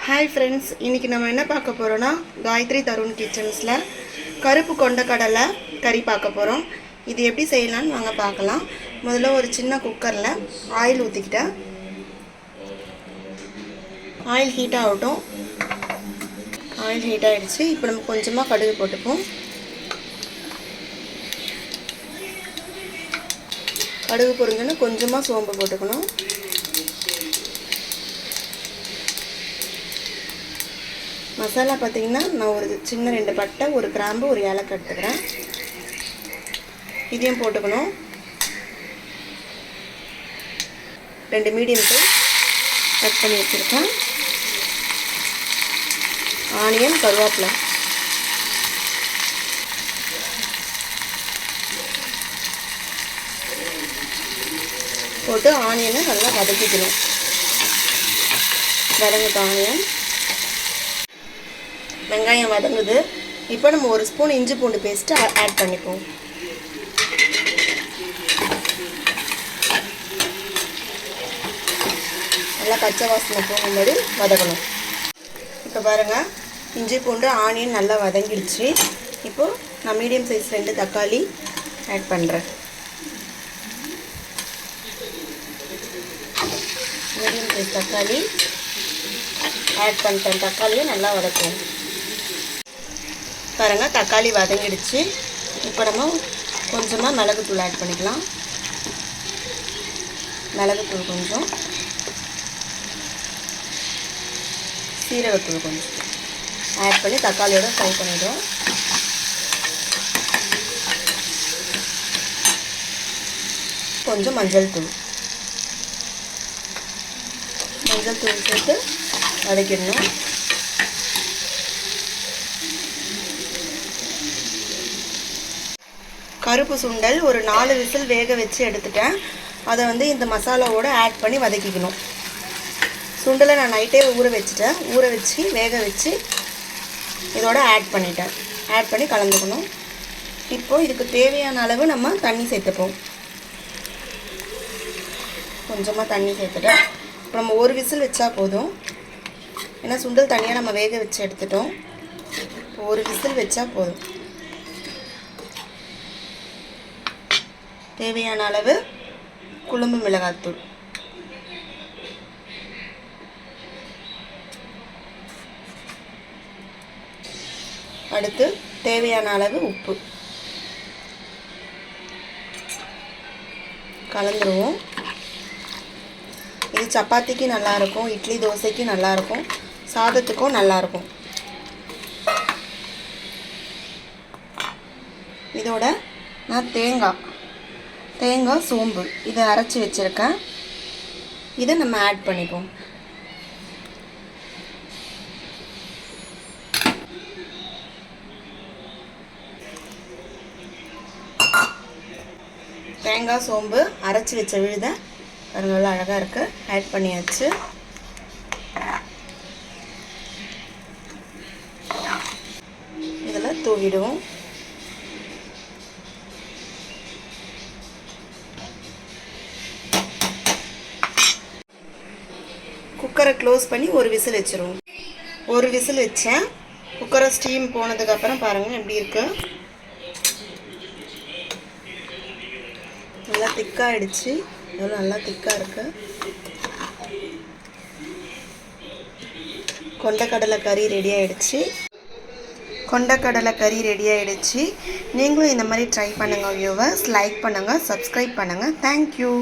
Hi friends, இன்றைக்கி நம்ம என்ன பார்க்க போகிறோன்னா காயத்ரி தருண் கிச்சன்ஸில் கருப்பு கொண்டக்கடலை கறி பார்க்க போகிறோம். இது எப்படி செய்யலான்னு வாங்க பார்க்கலாம். முதல்ல ஒரு சின்ன குக்கரில் ஆயில் ஊற்றிக்கிட்டேன். ஆயில் ஹீட் ஆகட்டும். ஆயில் ஹீட் ஆகிடுச்சு. இப்போ நம்ம கொஞ்சமாக கடுகு போட்டுப்போம். கடுகு பொரிஞ்சோன்னா கொஞ்சமாக சோம்பு போட்டுக்கணும். மசாலா பார்த்திங்கன்னா நான் ஒரு சின்ன 2 பட்டை, ஒரு கிராம்பு, ஒரு ஏலக்காய் எடுத்துக்கிறேன். இதையும் போட்டுக்கணும். 2 மீடியம் சைஸ் கட் பண்ணி வச்சுருக்கேன். ஆனியன், கருவேப்பிலை போட்டு ஆனியனை நல்லா வதக்கிக்கணும். வதங்கிட்ட ஆனியன், வெங்காயம் வதங்குது. இப்போ நம்ம ஒரு ஸ்பூன் இஞ்சி பூண்டு பேஸ்ட்டு ஆட் பண்ணிப்போம். நல்லா பச்சை வாசனை போகும்போது வதக்கணும். இப்போ பாருங்கள், இஞ்சி பூண்டு ஆனியன் நல்லா வதங்கிடுச்சு. இப்போது நான் மீடியம் சைஸ் 2 தக்காளி ஆட் பண்ணுறேன். மீடியம் சைஸ் தக்காளி ஆட் பண்ணிட்டேன். தக்காளியும் நல்லா வதக்கும். பாருங்கள், தக்காளி வதங்கிடுச்சு. இப்போ நம்ம கொஞ்சமாக மிளகுத்தூள் ஆட் பண்ணிக்கலாம். மிளகுத்தூள் கொஞ்சம், சீரகத்தூள் கொஞ்சம் ஆட் பண்ணி தக்காளியோட ஃப்ரை பண்ணிவிடுவோம். கொஞ்சம் மஞ்சள் தூள் சேர்த்து வதக்கிடணும். கருப்பு சுண்டல் ஒரு 4 விசில் வேக வச்சு எடுத்துட்டேன். அதை இந்த மசாலாவோடு ஆட் பண்ணி வதக்கிக்கணும். சுண்டலை நான் நைட்டே ஊற வச்சுட்டேன். ஊற வச்சு வேக வச்சு இதோட ஆட் பண்ணிட்டேன். ஆட் பண்ணி கலந்துக்கணும். இப்போது இதுக்கு தேவையான அளவு நம்ம தண்ணி சேர்த்துப்போம். கொஞ்சமாக தண்ணி சேர்த்துட்டேன். இப்போ நம்ம ஒரு விசில் வச்சா போதும். ஏன்னா சுண்டல் தனியாக நம்ம வேக வச்சு எடுத்துட்டோம். இப்போ ஒரு விசில் வச்சா போதும். தேவையான அளவு குழம்பு மிளகாய்த்தூள், அடுத்து தேவையான அளவு உப்பு கலந்துருவோம். இது சப்பாத்திக்கு நல்லாயிருக்கும், இட்லி தோசைக்கு நல்லாயிருக்கும், சாதத்துக்கும் நல்லாயிருக்கும். இதோட நான் தேங்காய் சோம்பு இதை அரைச்சி வச்சுருக்கேன். இதை நம்ம ஆட் பண்ணிப்போம். தேங்காய் சோம்பு அரைச்சி வச்ச விழுதை நல்லா அழகாக இருக்குது. ஆட் பண்ணியாச்சு. இதில் தூவிடுவோம். குக்கரை க்ளோஸ் பண்ணி ஒரு விசில் வச்சுருவோம். ஒரு விசில் வச்சேன். குக்கரை ஸ்டீம் போனதுக்கப்புறம் பாருங்கள் எப்படி இருக்கு. நல்லா திக்காகிடுச்சு. எவ்வளோ நல்லா திக்காக இருக்குது. கொண்டக்கடலை கறி ரெடி ஆகிடுச்சு. நீங்களும் இந்த மாதிரி ட்ரை பண்ணுங்கள் வியூவர்ஸ். லைக் பண்ணுங்கள், சப்ஸ்கிரைப் பண்ணுங்கள். தேங்க்யூ.